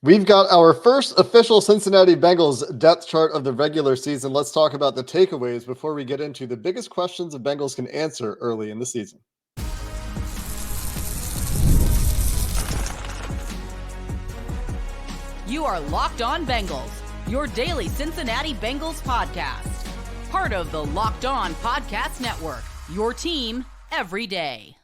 We've got our first official Cincinnati Bengals depth chart of the regular season. Let's talk about the takeaways before we get into the biggest questions the Bengals can answer early in the season. You are Locked On Bengals, your daily Cincinnati Bengals podcast. Part of the Locked On Podcast Network, your team every day.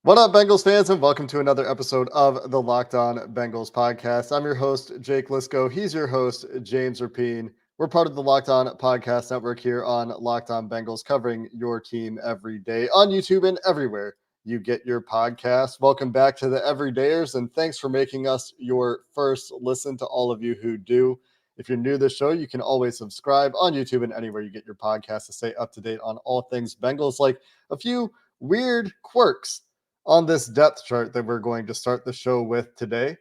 What up, Bengals fans, and welcome to another episode of the Locked On Bengals podcast. I'm your host, Jake Liscow. He's your host, James Rapien. We're part of the Locked On Podcast Network here on Locked On Bengals, covering your team every day on YouTube and everywhere you get your podcast. Welcome back to the Everydayers, and thanks for making us your first listen to all of you who do. If you're new to the show, you can always subscribe on YouTube and anywhere you get your podcast to stay up to date on all things Bengals, like a few weird quirks on this depth chart that we're going to start the show with today.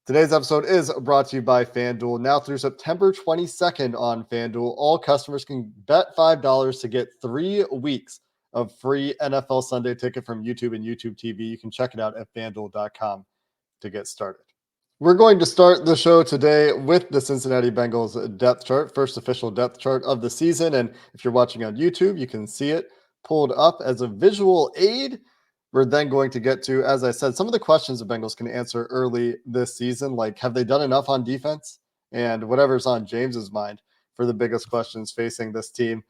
Today's episode is brought to you by FanDuel. Now through September 22nd on FanDuel, all customers can bet $5 to get 3 weeks of free NFL Sunday ticket from YouTube and YouTube TV. You can check it out at FanDuel.com to get started. We're going to start the show today with the Cincinnati Bengals depth chart, first official depth chart of the season. And if you're watching on YouTube, you can see it pulled up as a visual aid. We're then going to get to, as I said, some of the questions the Bengals can answer early this season, like have they done enough on defense? And whatever's on James's mind for the biggest questions facing this team.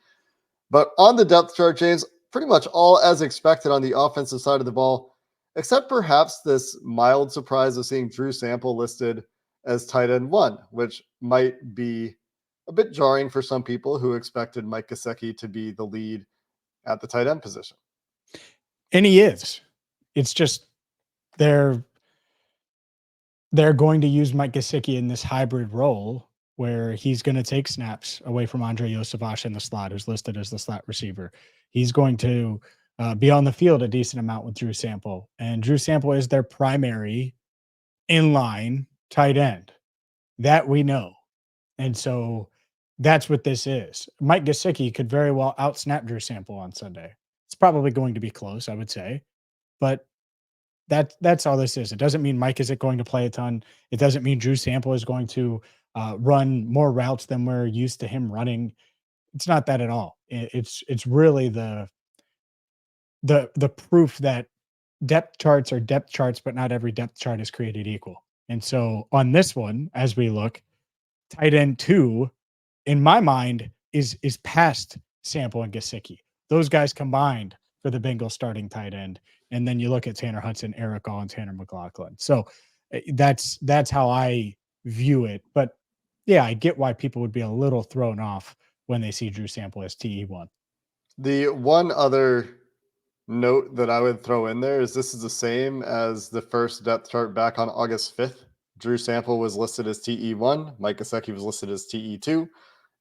But on the depth chart, James, pretty much all as expected on the offensive side of the ball, except perhaps this mild surprise of seeing Drew Sample listed as tight end 1, which might be a bit jarring for some people who expected Mike Gesicki to be the lead at the tight end position. And he is. It's just they're going to use Mike Gesicki in this hybrid role where he's going to take snaps away from Andre Yosavash in the slot, who's listed as the slot receiver. He's going to be on the field a decent amount with Drew Sample. And Drew Sample is their primary inline tight end. That we know. And so that's what this is. Mike Gesicki could very well outsnap Drew Sample on Sunday. It's probably going to be close, I would say, but that's all this is. It doesn't mean Mike isn't going to play a ton. It doesn't mean Drew Sample is going to run more routes than we're used to him running. It's not that at all. It's really the proof that depth charts are depth charts, but not every depth chart is created equal. And so on this one, as we look, tight end 2, in my mind, is past Sample and Gesicki. Those guys combined for the Bengals starting tight end. And then you look at Tanner Hudson, Eric All, and Tanner McLaughlin. So that's how I view it. But yeah, I get why people would be a little thrown off when they see Drew Sample as TE1. The one other note that I would throw in there is this is the same as the first depth chart back on August 5th. Drew Sample was listed as TE1. Mike Gesicki was listed as TE2.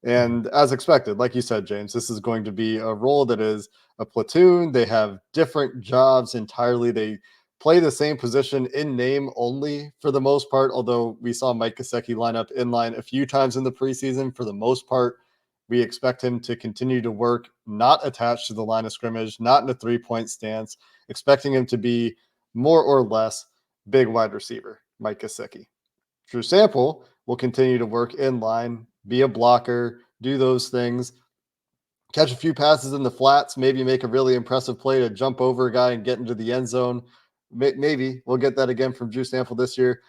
And as expected, like you said, James, this is going to be a role that is a platoon. They have different jobs entirely. They play the same position in name only for the most part, although we saw Mike Gesicki line up in line a few times in the preseason. For the most part, we expect him to continue to work not attached to the line of scrimmage, not in a three-point stance, expecting him to be more or less big wide receiver, Mike Gesicki. Drew Sample will continue to work in line, be a blocker, do those things, catch a few passes in the flats, maybe make a really impressive play to jump over a guy and get into the end zone. Maybe we'll get that again from Drew Sample this year.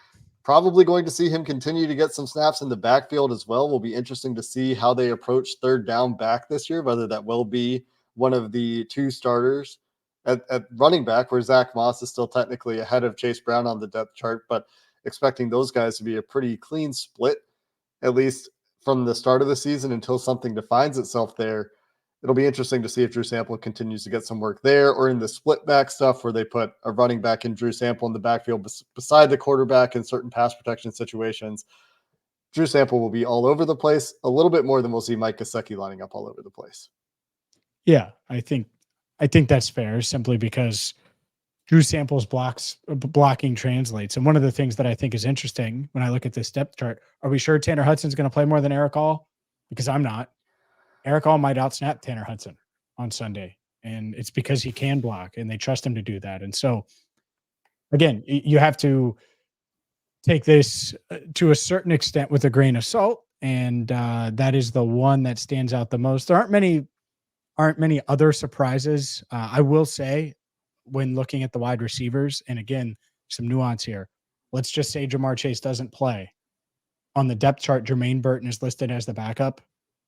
Probably going to see him continue to get some snaps in the backfield as well. Will be interesting to see how they approach third down back this year, whether that will be one of the 2 starters at running back, where Zach Moss is still technically ahead of Chase Brown on the depth chart, but expecting those guys to be a pretty clean split, at least from the start of the season until something defines itself there. It'll be interesting to see if Drew Sample continues to get some work there, or in the split back stuff where they put a running back in Drew Sample in the backfield beside the quarterback in certain pass protection situations. Drew Sample will be all over the place a little bit more than we'll see Mike Gesicki lining up all over the place. Yeah, I think that's fair, simply because Drew Sample's blocking translates. And one of the things that I think is interesting when I look at this depth chart, are we sure Tanner Hudson's going to play more than Eric All? Because I'm not. Eric All might outsnap Tanner Hudson on Sunday, and it's because he can block and they trust him to do that. And so again, you have to take this to a certain extent with a grain of salt, and that is the one that stands out the most. There aren't many other surprises. I will say, when looking at the wide receivers, and again, some nuance here. Let's just say Jamar Chase doesn't play. On the depth chart, Jermaine Burton is listed as the backup.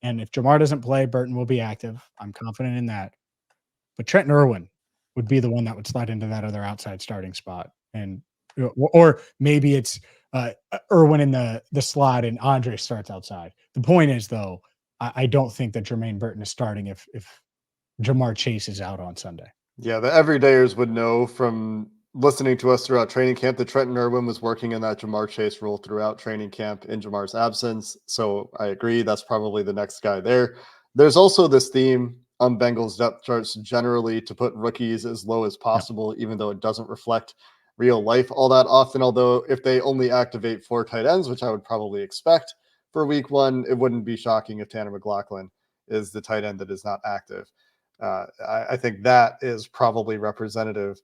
And if Jamar doesn't play, Burton will be active. I'm confident in that. But Trenton Irwin would be the one that would slide into that other outside starting spot. And or maybe it's Irwin in the slot and Andre starts outside. The point is, though, I don't think that Jermaine Burton is starting if Jamar Chase is out on Sunday. Yeah, the everydayers would know from listening to us throughout training camp that Trenton Irwin was working in that Jamar Chase role throughout training camp in Jamar's absence. So I agree, that's probably the next guy there. There's also this theme on Bengals depth charts generally to put rookies as low as possible, even though it doesn't reflect real life all that often. Although if they only activate 4 tight ends, which I would probably expect for week 1, it wouldn't be shocking if Tanner McLaughlin is the tight end that is not active. I think that is probably representative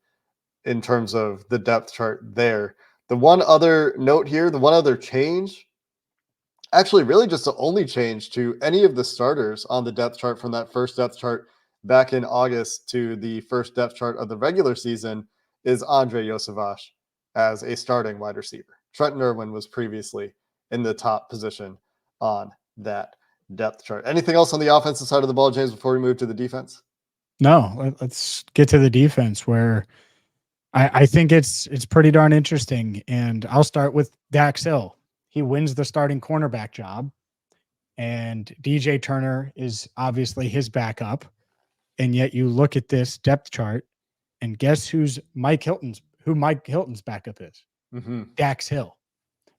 in terms of the depth chart there. The one other note here, the one other change, actually really just the only change to any of the starters on the depth chart from that first depth chart back in August to the first depth chart of the regular season, is Andre Yosevach as a starting wide receiver. Trenton Irwin was previously in the top position on that depth chart. Anything else on the offensive side of the ball, James, before we move to the defense? No, let's get to the defense, where I think it's pretty darn interesting. And I'll start with Dax Hill. He wins the starting cornerback job, and DJ Turner is obviously his backup. And yet you look at this depth chart, and guess who Mike Hilton's backup is? Dax Hill.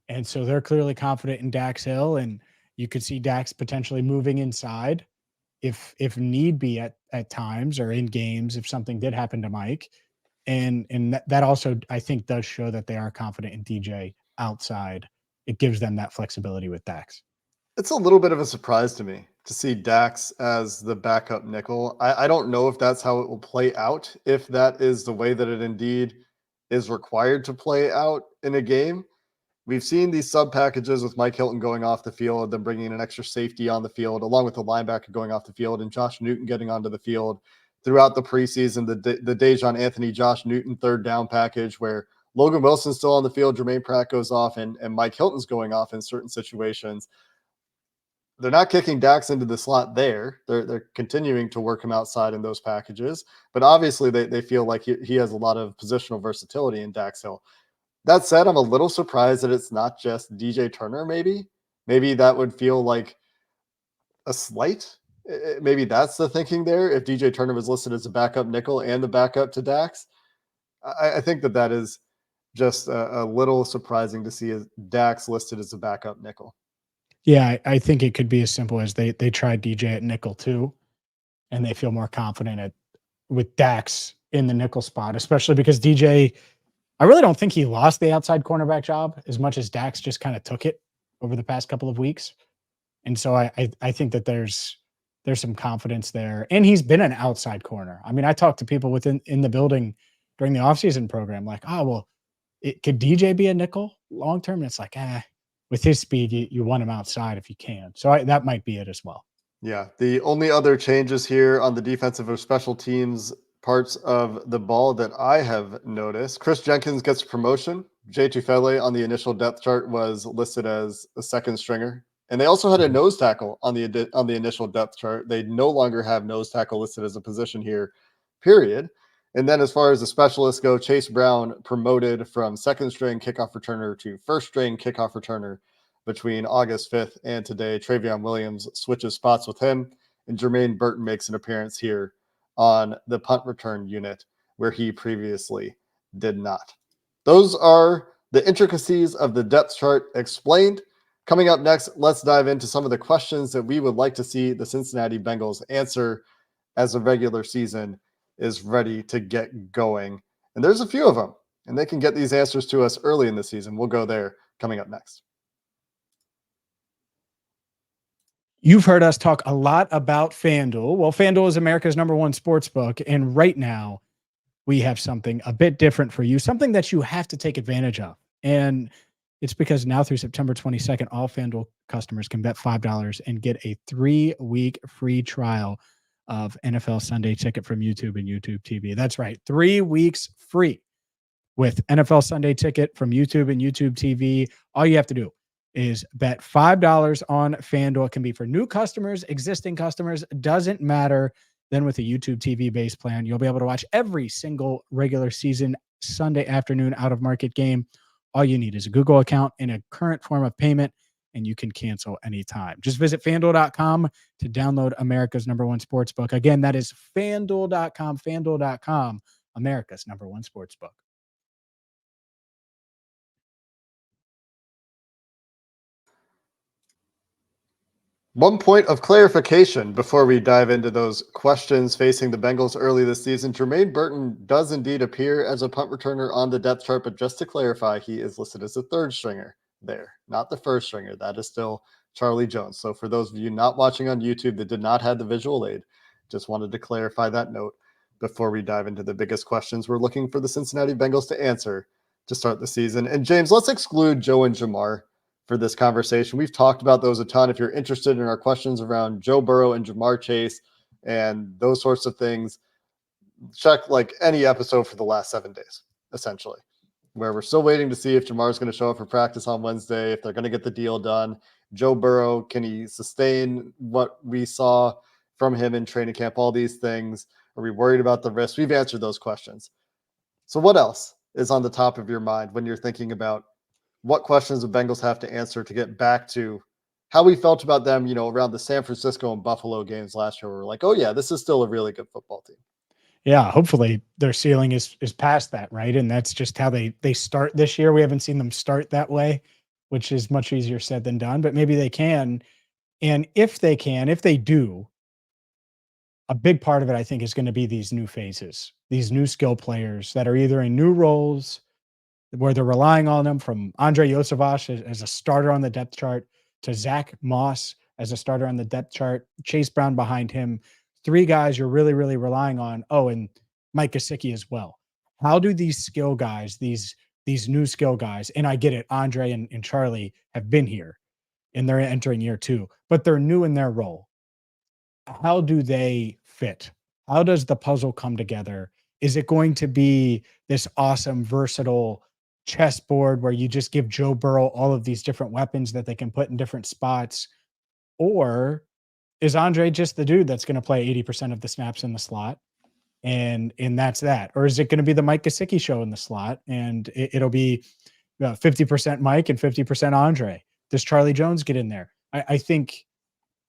And so they're clearly confident in Dax Hill, and you could see Dax potentially moving inside if need be at times, or in games if something did happen to Mike. And that also, I think, does show that they are confident in DJ outside. It gives them that flexibility with Dax. It's a little bit of a surprise to me to see Dax as the backup nickel. I don't know if that's how it will play out, if that is the way that it indeed is required to play out in a game. We've seen these sub packages with Mike Hilton going off the field, then bringing in an extra safety on the field, along with the linebacker going off the field, and Josh Newton getting onto the field throughout the preseason. The Dejon Anthony, Josh Newton third down package, where Logan Wilson's still on the field, Jermaine Pratt goes off, and Mike Hilton's going off in certain situations. They're not kicking Dax into the slot there. They're continuing to work him outside in those packages. But obviously they feel like he has a lot of positional versatility in Dax Hill. That said, I'm a little surprised that it's not just DJ Turner, maybe. Maybe that would feel like a slight. Maybe that's the thinking there. If DJ Turner was listed as a backup nickel and the backup to Dax, I think that is just a little surprising to see Dax listed as a backup nickel. Yeah, I think it could be as simple as they tried DJ at nickel too, and they feel more confident with Dax in the nickel spot, especially because DJ, I really don't think he lost the outside cornerback job as much as Dax just kind of took it over the past couple of weeks. And so I think that there's some confidence there. And he's been an outside corner. I mean, I talked to people in the building during the offseason program, like, could DJ be a nickel long term? And it's like, with his speed, you want him outside if you can. So that might be it as well. Yeah. The only other changes here on the defensive or special teams parts of the ball that I have noticed, Chris Jenkins gets a promotion. Jay Tufele on the initial depth chart was listed as a second stringer. And they also had a nose tackle on the initial depth chart. They no longer have nose tackle listed as a position here, period. And then as far as the specialists go, Chase Brown promoted from second string kickoff returner to first string kickoff returner between August 5th and today. Travion Williams switches spots with him, and Jermaine Burton makes an appearance here on the punt return unit where he previously did not. Those are the intricacies of the depth chart explained. Coming up next, let's dive into some of the questions that we would like to see the Cincinnati Bengals answer as the regular season is ready to get going. And there's a few of them, and they can get these answers to us early in the season. We'll go there coming up next. You've heard us talk a lot about FanDuel. Well, FanDuel is America's #1 sports book, and right now we have something a bit different for you, something that you have to take advantage of. And It's because now through September 22nd, all FanDuel customers can bet $5 and get a 3-week free trial of NFL Sunday Ticket from YouTube and YouTube TV. That's right, 3 weeks free with NFL Sunday Ticket from YouTube and YouTube TV. All you have to do is bet $5 on FanDuel. It can be for new customers, existing customers, doesn't matter. Then with a YouTube TV base plan, you'll be able to watch every single regular season Sunday afternoon out-of-market game. All you need is a Google account and a current form of payment, and you can cancel anytime. Just visit FanDuel.com to download America's #1 sportsbook. Again, that is FanDuel.com, FanDuel.com, America's #1 sportsbook. One point of clarification before we dive into those questions facing the Bengals early this season. Jermaine Burton does indeed appear as a punt returner on the depth chart, but just to clarify, he is listed as a third stringer there, not the first stringer. That is still Charlie Jones. So for those of you not watching on YouTube that did not have the visual aid, just wanted to clarify that note before we dive into the biggest questions we're looking for the Cincinnati Bengals to answer to start the season. And James, let's exclude Joe and Jamar for this conversation. We've talked about those a ton. If you're interested in our questions around Joe Burrow and Jamar Chase and those sorts of things, check like any episode for the last 7 days, essentially, where we're still waiting to see if Jamar's going to show up for practice on Wednesday, if they're going to get the deal done. Joe Burrow, can he sustain what we saw from him in training camp? All these things. Are we worried about the risk? We've answered those questions. So what else is on the top of your mind when you're thinking about what questions the Bengals have to answer to get back to how we felt about them, around the San Francisco and Buffalo games last year? We're like, oh yeah, this is still a really good football team. Yeah, hopefully their ceiling is past that, right? And that's just how they start this year. We haven't seen them start that way, which is much easier said than done, but maybe they can. And if they do, a big part of it, I think, is going to be these new faces, these new skill players that are either in new roles where they're relying on them, from Andre Yosevach as a starter on the depth chart to Zach Moss as a starter on the depth chart, Chase Brown behind him. 3 guys you're really, really relying on. Oh, and Mike Gesicki as well. How do these skill guys, these new skill guys, and I get it, Andre and Charlie have been here and they're entering year 2, but they're new in their role. How do they fit? How does the puzzle come together? Is it going to be this awesome, versatile chessboard where you just give Joe Burrow all of these different weapons that they can put in different spots? Or is Andre just the dude that's going to play 80% of the snaps in the slot? And that's that. Or is it going to be the Mike Gesicki show in the slot and it'll be 50% Mike and 50% Andre? Does Charlie Jones get in there? I think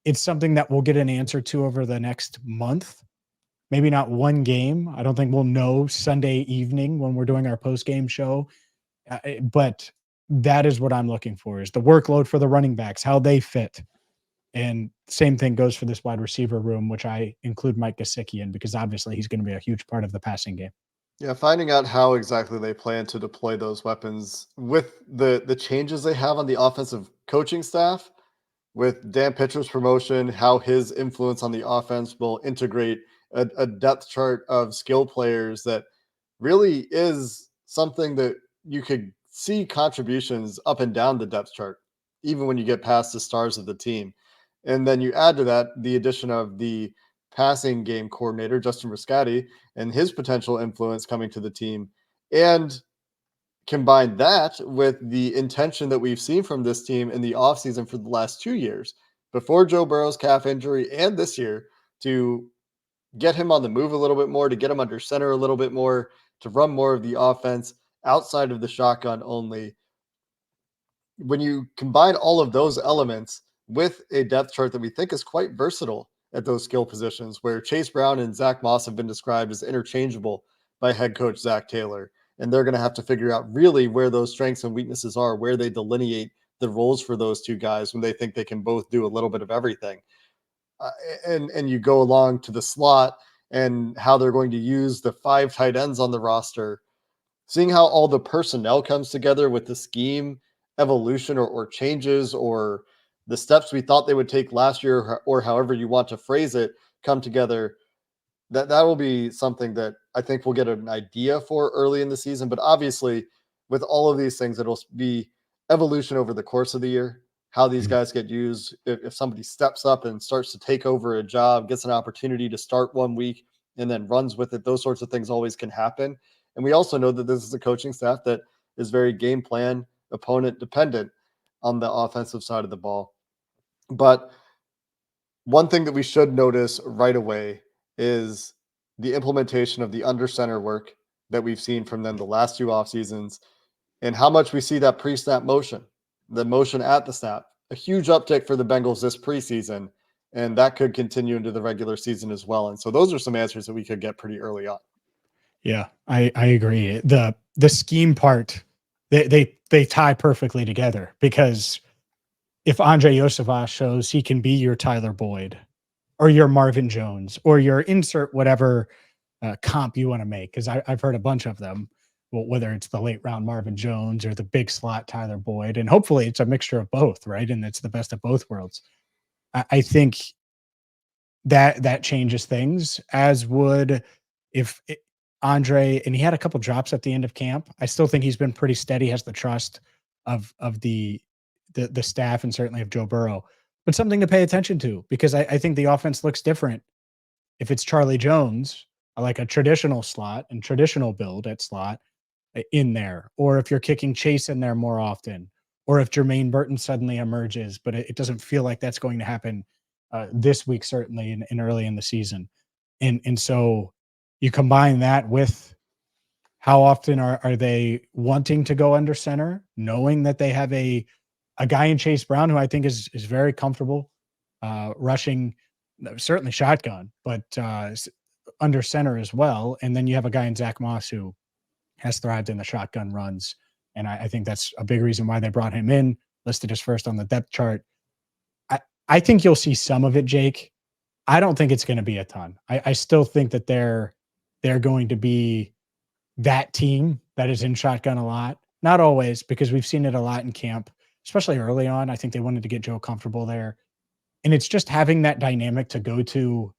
it's something that we'll get an answer to over the next month. Maybe not one game. I don't think we'll know Sunday evening when we're doing our post-game show. But that is what I'm looking for, is the workload for the running backs, how they fit. And same thing goes for this wide receiver room, which I include Mike Gesicki in because obviously he's going to be a huge part of the passing game. Yeah, finding out how exactly they plan to deploy those weapons with the changes they have on the offensive coaching staff, with Dan Pitcher's promotion, how his influence on the offense will integrate a depth chart of skill players that really is something that you could see contributions up and down the depth chart, even when you get past the stars of the team. And then you add to that the addition of the passing game coordinator, Justin Riscati, and his potential influence coming to the team. And combine that with the intention that we've seen from this team in the offseason for the last 2 years, before Joe Burrow's calf injury and this year, to get him on the move a little bit more, to get him under center a little bit more, to run more of the offense outside of the shotgun only. When you combine all of those elements with a depth chart that we think is quite versatile at those skill positions, where Chase Brown and Zach Moss have been described as interchangeable by head coach Zach Taylor, and they're going to have to figure out really where those strengths and weaknesses are, where they delineate the roles for those 2 guys when they think they can both do a little bit of everything. And you go along to the slot and how they're going to use the 5 tight ends on the roster, seeing how all the personnel comes together with the scheme evolution or changes, or the steps we thought they would take last year, or however you want to phrase it, come together. That will be something that I think we'll get an idea for early in the season. But obviously, with all of these things, it'll be evolution over the course of the year, how these guys get used. If somebody steps up and starts to take over a job, gets an opportunity to start one week and then runs with it, those sorts of things always can happen. And we also know that this is a coaching staff that is very game plan, opponent dependent on the offensive side of the ball. But one thing that we should notice right away is the implementation of the under center work that we've seen from them the last two off seasons, and how much we see that pre-snap motion, the motion at the snap. A huge uptick for the Bengals this preseason, and that could continue into the regular season as well. And so those are some answers that we could get pretty early on. Yeah, I agree. The scheme part, they tie perfectly together, because if Andre Yosevach shows he can be your Tyler Boyd or your Marvin Jones or your insert whatever comp you want to make, because I've heard a bunch of them, well, whether it's the late round Marvin Jones or the big slot Tyler Boyd, and hopefully it's a mixture of both, right? And it's the best of both worlds. I think that changes things, as would if Andre, and he had a couple drops at the end of camp. I still think he's been pretty steady, has the trust of the staff and certainly of Joe Burrow. But something to pay attention to, because I think the offense looks different if it's Charlie Jones, like a traditional slot and traditional build at slot in there, or if you're kicking Chase in there more often, or if Jermaine Burton suddenly emerges, but it doesn't feel like that's going to happen this week, certainly in early in the season. And so you combine that with how often are they wanting to go under center, knowing that they have a guy in Chase Brown who I think is very comfortable rushing, certainly shotgun, but under center as well. And then you have a guy in Zach Moss who has thrived in the shotgun runs. And I think that's a big reason why they brought him in, listed as first on the depth chart. I think you'll see some of it, Jake. I don't think it's going to be a ton. I still think that they're going to be that team that is in shotgun a lot. Not always, because we've seen it a lot in camp, especially early on. I think they wanted to get Joe comfortable there. And it's just having that dynamic to go to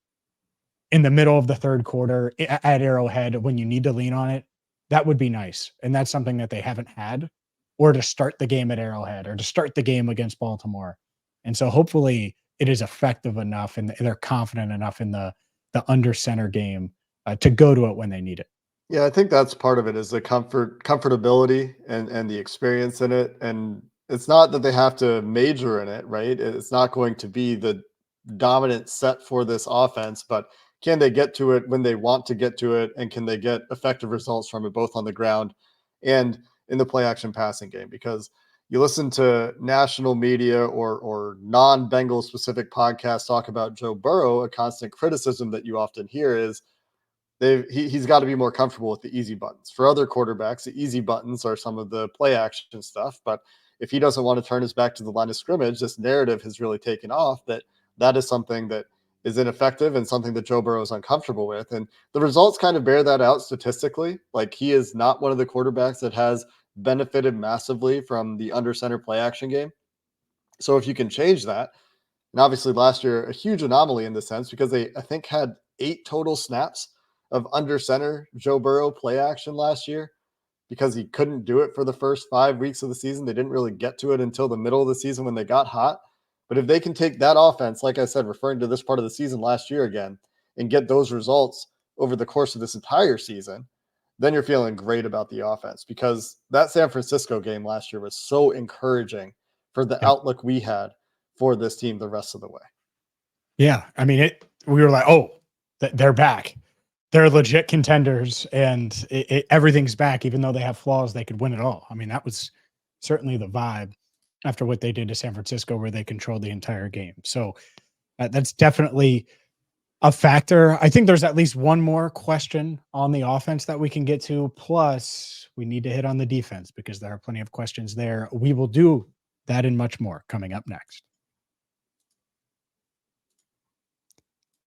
in the middle of the third quarter at Arrowhead when you need to lean on it. That would be nice. And that's something that they haven't had, or to start the game at Arrowhead, or to start the game against Baltimore. And so hopefully it is effective enough and they're confident enough in the under center game to go to it when they need it. Yeah, I think that's part of it, is the comfortability and the experience in it. And it's not that they have to major in it, right? It's not going to be the dominant set for this offense, but can they get to it when they want to get to it? And can they get effective results from it, both on the ground and in the play action passing game? Because you listen to national media or non-Bengals specific podcasts talk about Joe Burrow, a constant criticism that you often hear is he's got to be more comfortable with the easy buttons. For other quarterbacks, the easy buttons are some of the play action stuff. But if he doesn't want to turn his back to the line of scrimmage, this narrative has really taken off that is something that is ineffective and something that Joe Burrow is uncomfortable with. And the results kind of bear that out statistically. Like, he is not one of the quarterbacks that has benefited massively from the under center play action game. So if you can change that, and obviously last year, a huge anomaly in this sense, because they, I think, had 8 total snaps of under center Joe Burrow play action last year, because he couldn't do it for the first 5 weeks of the season. They didn't really get to it until the middle of the season when they got hot. But if they can take that offense, like I said, referring to this part of the season last year again, and get those results over the course of this entire season, then you're feeling great about the offense, because that San Francisco game last year was so encouraging for the outlook we had for this team the rest of the way. Yeah. I mean, we were like, oh, they're back. They're legit contenders, and everything's back. Even though they have flaws, they could win it all. I mean, that was certainly the vibe after what they did to San Francisco, where they controlled the entire game. So that's definitely a factor. I think there's at least one more question on the offense that we can get to. Plus, we need to hit on the defense, because there are plenty of questions there. We will do that and much more coming up next.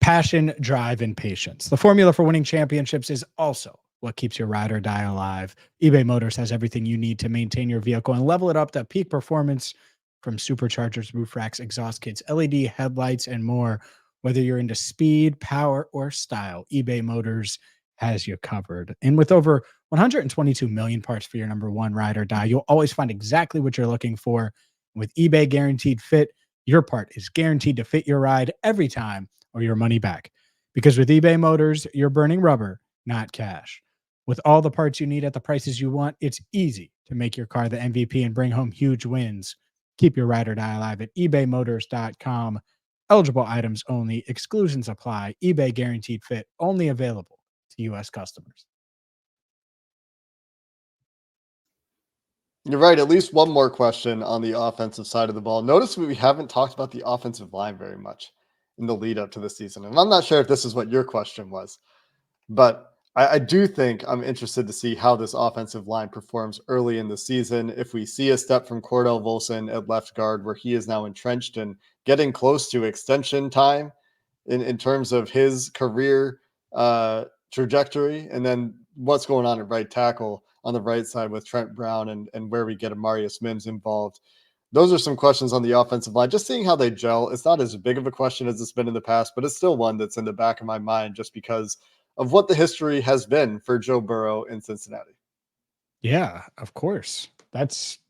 Passion, drive, and patience. The formula for winning championships is also what keeps your ride or die alive. eBay Motors has everything you need to maintain your vehicle and level it up to peak performance, from superchargers, roof racks, exhaust kits, LED headlights, and more. Whether you're into speed, power, or style, eBay Motors has you covered. And with over 122 million parts for your number one ride or die. You'll always find exactly what you're looking for. With eBay Guaranteed Fit, your part is guaranteed to fit your ride every time or your money back. Because with eBay Motors, you're burning rubber, not cash. With all the parts you need at the prices you want, it's easy to make your car the MVP and bring home huge wins. Keep your ride or die alive at ebaymotors.com. Eligible items only. Exclusions apply. eBay Guaranteed Fit only available to U.S. customers. You're right. At least one more question on the offensive side of the ball. Notice we haven't talked about the offensive line very much in the lead up to the season. And I'm not sure if this is what your question was, but I do think I'm interested to see how this offensive line performs early in the season. If we see a step from Cordell Volson at left guard, where he is now entrenched and getting close to extension time in terms of his career trajectory, and then what's going on at right tackle on the right side with Trent Brown and where we get Amarius Mims involved. Those are some questions on the offensive line. Just seeing how they gel. It's not as big of a question as it's been in the past, but it's still one that's in the back of my mind just because of what the history has been for Joe Burrow in Cincinnati. Yeah, of course. That's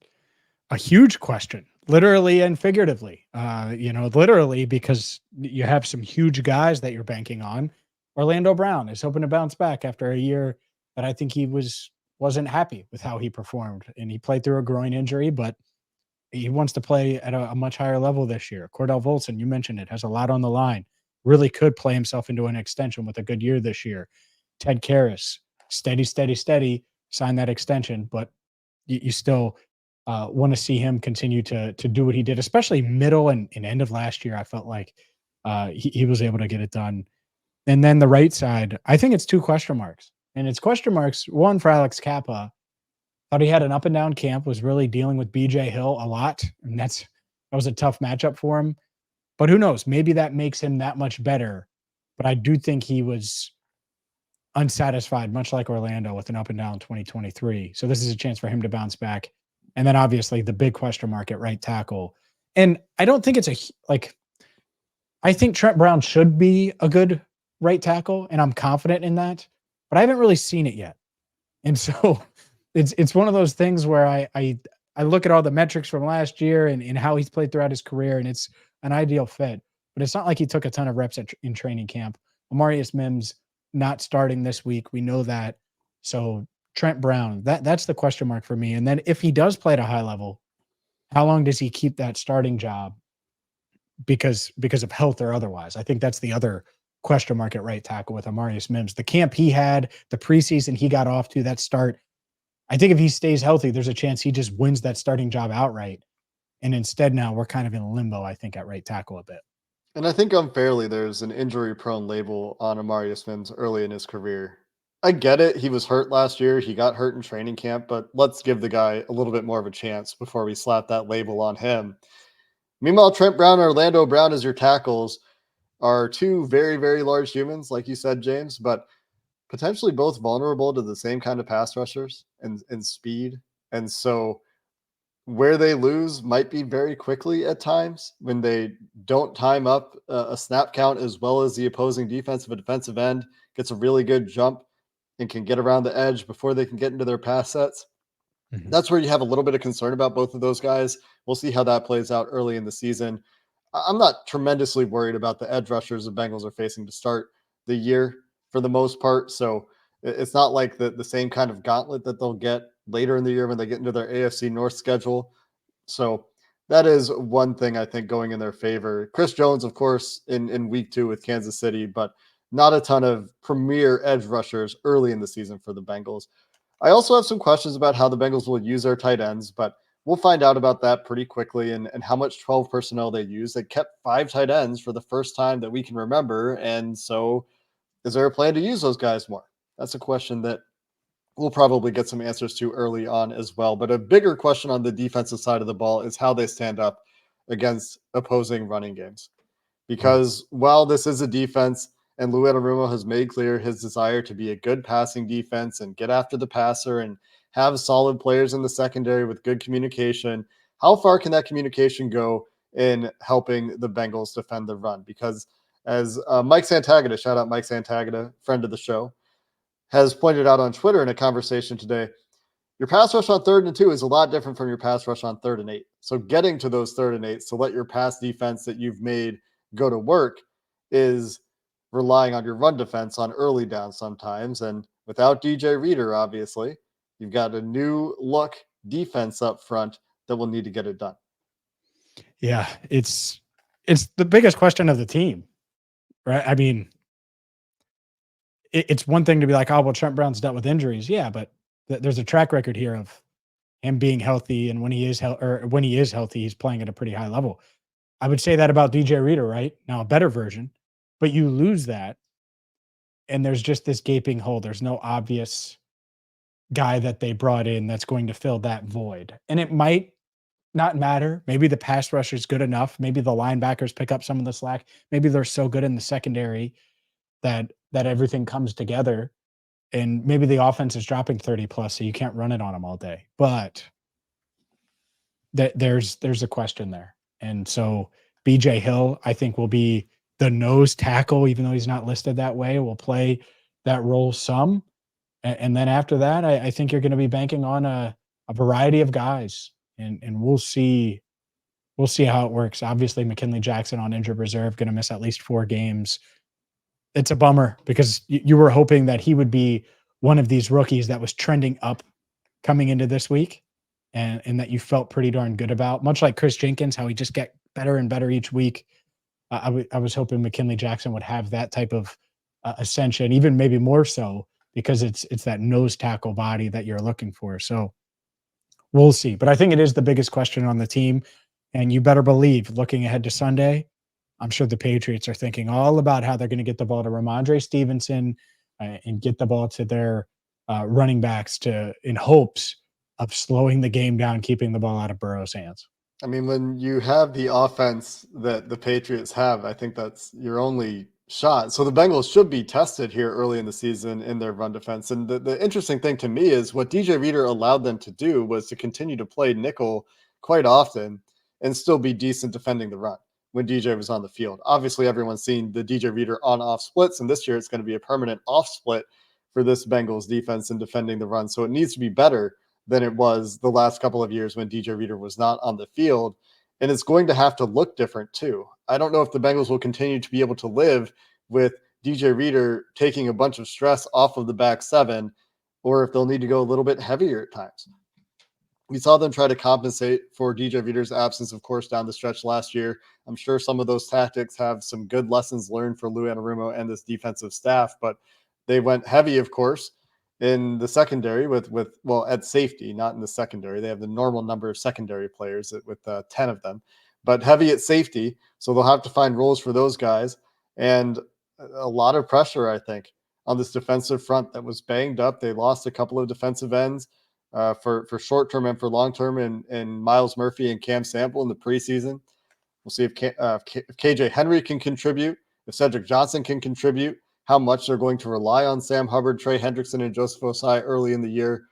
a huge question, literally and figuratively. Literally because you have some huge guys that you're banking on. Orlando Brown is hoping to bounce back after a year that I think he wasn't happy with how he performed, and he played through a groin injury, but he wants to play at a much higher level this year. Cordell Volson, you mentioned it, has a lot on the line. Really could play himself into an extension with a good year this year. Ted Karras, steady, sign that extension, but you still want to see him continue to do what he did, especially middle and end of last year. I felt like he was able to get it done. And then the right side, I think it's two question marks. And it's question marks, one for Alex Kappa. Thought he had an up and down camp, was really dealing with BJ Hill a lot. And that was a tough matchup for him. But who knows? Maybe that makes him that much better. But I do think he was unsatisfied, much like Orlando, with an up and down 2023. So this is a chance for him to bounce back. And then obviously the big question mark at right tackle. And I don't think I think Trent Brown should be a good right tackle, and I'm confident in that, but I haven't really seen it yet. And so it's one of those things where I look at all the metrics from last year and how he's played throughout his career, and it's an ideal fit. But it's not like he took a ton of reps in training camp. Amarius Mims not starting this week. We know that. So Trent Brown, that's the question mark for me. And then if he does play at a high level, how long does he keep that starting job because of health or otherwise? I think that's the other question mark at right tackle with Amarius Mims. The camp he had, the preseason he got off to, that start, I think if he stays healthy, there's a chance he just wins that starting job outright. And instead now we're kind of in limbo, I think, at right tackle a bit. And I think unfairly, there's an injury-prone label on Amarius Mims early in his career. I get it. He was hurt last year. He got hurt in training camp, but let's give the guy a little bit more of a chance before we slap that label on him. Meanwhile, Trent Brown and Orlando Brown as your tackles are two very, very large humans, like you said, James, but potentially both vulnerable to the same kind of pass rushers and speed. And so where they lose might be very quickly at times when they don't time up a snap count as well as the opposing defensive and defensive end gets a really good jump and can get around the edge before they can get into their pass sets. Mm-hmm. That's where you have a little bit of concern about both of those guys. We'll see how that plays out early in the season. I'm not tremendously worried about the edge rushers the Bengals are facing to start the year for the most part. So it's not like the same kind of gauntlet that they'll get later in the year when they get into their AFC North schedule. So that is one thing I think going in their favor. Chris Jones, of course, in week 2 with Kansas City, but not a ton of premier edge rushers early in the season for the Bengals. I also have some questions about how the Bengals will use their tight ends, but we'll find out about that pretty quickly and how much 12 personnel they use. They kept 5 tight ends for the first time that we can remember. And so is there a plan to use those guys more? That's a question that we'll probably get some answers to early on as well. But a bigger question on the defensive side of the ball is how they stand up against opposing running games. Because while this is a defense, and Lou Anarumo has made clear his desire to be a good passing defense and get after the passer and have solid players in the secondary with good communication, how far can that communication go in helping the Bengals defend the run? Because as Mike Santagata, shout out Mike Santagata, friend of the show, has pointed out on Twitter in a conversation today, your pass rush on 3rd and 2 is a lot different from your pass rush on 3rd and 8. So getting to those 3rd and 8s to let your pass defense that you've made go to work is relying on your run defense on early down sometimes. And without DJ Reader, obviously, you've got a new look defense up front that will need to get it done. Yeah, it's the biggest question of the team, right? I mean, it's one thing to be like, oh, well, Trent Brown's dealt with injuries. Yeah, but there's a track record here of him being healthy, and when he is healthy, he's playing at a pretty high level. I would say that about DJ Reader, right? Now a better version, but you lose that, and there's just this gaping hole. There's no obvious guy that they brought in that's going to fill that void. And it might not matter. Maybe the pass rush is good enough. Maybe the linebackers pick up some of the slack. Maybe they're so good in the secondary that everything comes together. And maybe the offense is dropping 30 plus, so you can't run it on them all day. But there's a question there. And so BJ Hill, I think, will be the nose tackle, even though he's not listed that way, will play that role some. And then after that, I think you're going to be banking on a variety of guys, and we'll see how it works. Obviously, McKinley Jackson on injured reserve, going to miss at least 4 games. It's a bummer because you were hoping that he would be one of these rookies that was trending up coming into this week, and that you felt pretty darn good about, much like Chris Jenkins, how he just get better and better each week. I was hoping McKinley Jackson would have that type of ascension, even maybe more so, because it's that nose tackle body that you're looking for. So we'll see. But I think it is the biggest question on the team. And you better believe, looking ahead to Sunday, I'm sure the Patriots are thinking all about how they're going to get the ball to Ramondre Stevenson and get the ball to their running backs in hopes of slowing the game down, keeping the ball out of Burrow's hands. I mean, when you have the offense that the Patriots have, I think that's your only shot. So the Bengals should be tested here early in the season in their run defense. And the interesting thing to me is what DJ Reader allowed them to do was to continue to play nickel quite often and still be decent defending the run when DJ was on the field. Obviously, everyone's seen the DJ Reader on-off splits, and this year it's going to be a permanent off split for this Bengals defense in defending the run. So it needs to be better than it was the last couple of years when DJ Reader was not on the field. And it's going to have to look different too. I don't know if the Bengals will continue to be able to live with DJ Reader taking a bunch of stress off of the back 7, or if they'll need to go a little bit heavier at times. We saw them try to compensate for DJ Reader's absence, of course, down the stretch last year. I'm sure some of those tactics have some good lessons learned for Lou Anarumo and this defensive staff, but they went heavy, of course, in the secondary with at safety, not in the secondary. They have the normal number of secondary players with 10 of them, but heavy at safety. So they'll have to find roles for those guys, and a lot of pressure, I think, on this defensive front that was banged up. They lost a couple of defensive ends for short-term and for long-term in Miles Murphy and Cam Sample in the preseason. We'll see if KJ Henry can contribute, if Cedric Johnson can contribute, how much they're going to rely on Sam Hubbard, Trey Hendrickson, and Joseph Osai early in the year.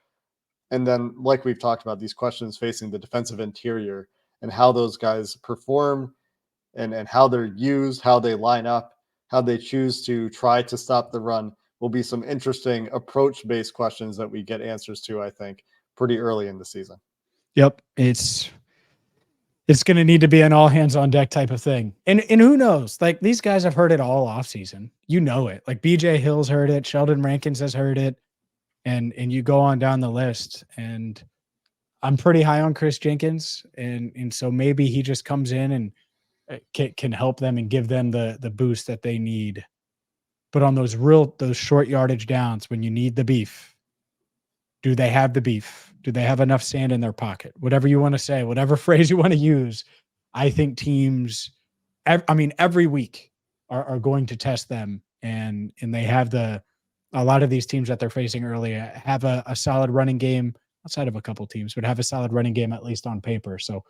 And then, like we've talked about, these questions facing the defensive interior and how those guys perform and how they're used, how they line up, how they choose to try to stop the run will be some interesting approach-based questions that we get answers to, I think, pretty early in the season. Yep. It's going to need to be an all hands on deck type of thing. And who knows, like these guys have heard it all off season. You know it, like BJ Hill's heard it. Sheldon Rankins has heard it. And you go on down the list, and I'm pretty high on Chris Jenkins. And so maybe he just comes in and can help them and give them the boost that they need. But on those short yardage downs, when you need the beef, do they have the beef? Do they have enough sand in their pocket? Whatever you want to say, whatever phrase you want to use, I think teams, every week are going to test them, and they have a lot of these teams that they're facing early have a solid running game outside of a couple teams, but have a solid running game at least on paper. So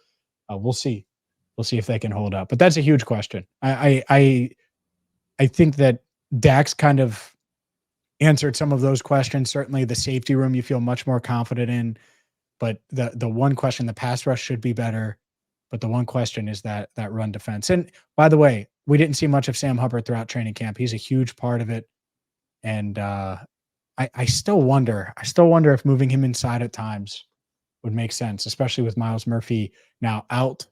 we'll see if they can hold up. But that's a huge question. I think that Dak's kind of answered some of those questions. Certainly the safety room you feel much more confident in, but the one question, the pass rush should be better, but the one question is that run defense. And by the way, we didn't see much of Sam Hubbard throughout training camp. He's a huge part of it. And I still wonder. I still wonder if moving him inside at times would make sense, especially with Miles Murphy now out.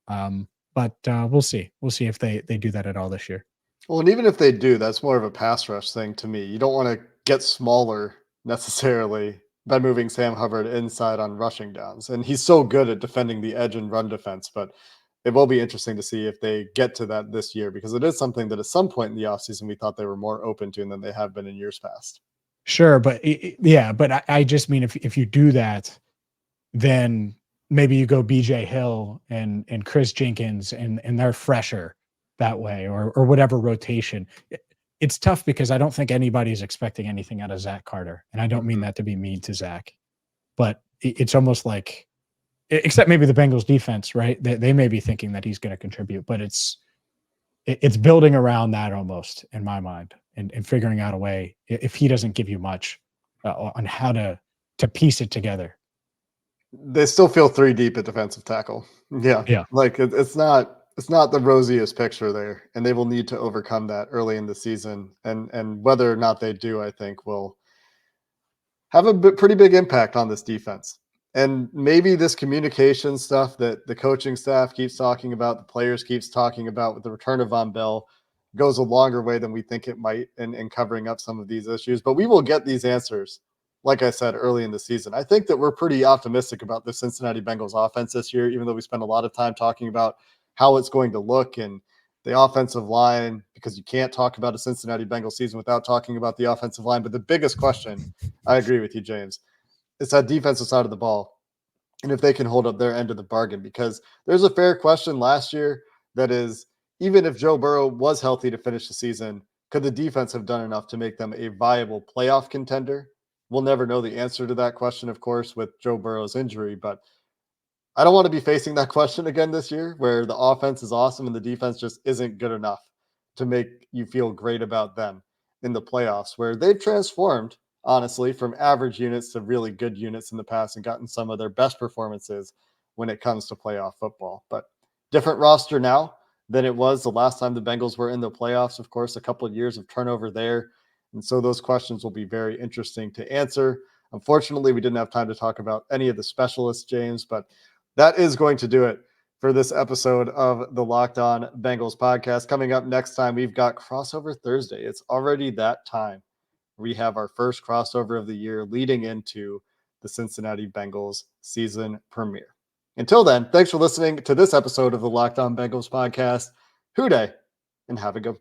But we'll see. We'll see if they do that at all this year. Well, and even if they do, that's more of a pass rush thing to me. You don't want to get smaller necessarily by moving Sam Hubbard inside on rushing downs. And he's so good at defending the edge and run defense, but it will be interesting to see if they get to that this year, because it is something that at some point in the offseason we thought they were more open to than they have been in years past. Sure, but but I just mean if you do that, then maybe you go BJ Hill and Chris Jenkins and they're fresher that way, or whatever rotation. It's tough because I don't think anybody's expecting anything out of Zach Carter. And I don't mean that to be mean to Zach, but it's almost like, except maybe the Bengals defense, right? They may be thinking that he's going to contribute, but it's building around that almost in my mind, and figuring out a way, if he doesn't give you much, on how to piece it together. They still feel 3 deep at defensive tackle. Yeah. Like it's not the rosiest picture there, and they will need to overcome that early in the season. And whether or not they do, I think will have a pretty big impact on this defense. And maybe this communication stuff that the coaching staff keeps talking about, the players keeps talking about with the return of Von Bell, goes a longer way than we think it might in covering up some of these issues. But we will get these answers, like I said, early in the season. I think that we're pretty optimistic about the Cincinnati Bengals offense this year, even though we spend a lot of time talking about how it's going to look and the offensive line, because you can't talk about a Cincinnati Bengals season without talking about the offensive line. But the biggest question, I agree with you, James, it's that defensive side of the ball, and if they can hold up their end of the bargain. Because there's a fair question last year that is, even if Joe Burrow was healthy to finish the season, could the defense have done enough to make them a viable playoff contender? We'll never know the answer to that question, of course, with Joe Burrow's injury, but I don't want to be facing that question again this year, where the offense is awesome and the defense just isn't good enough to make you feel great about them in the playoffs, where they've transformed, honestly, from average units to really good units in the past and gotten some of their best performances when it comes to playoff football. But different roster now than it was the last time the Bengals were in the playoffs. Of course, a couple of years of turnover there. And so those questions will be very interesting to answer. Unfortunately, we didn't have time to talk about any of the specialists, James, but that is going to do it for this episode of the Locked On Bengals podcast. Coming up next time, we've got Crossover Thursday. It's already that time. We have our first crossover of the year leading into the Cincinnati Bengals season premiere. Until then, thanks for listening to this episode of the Locked On Bengals podcast. Hoo day, and have a good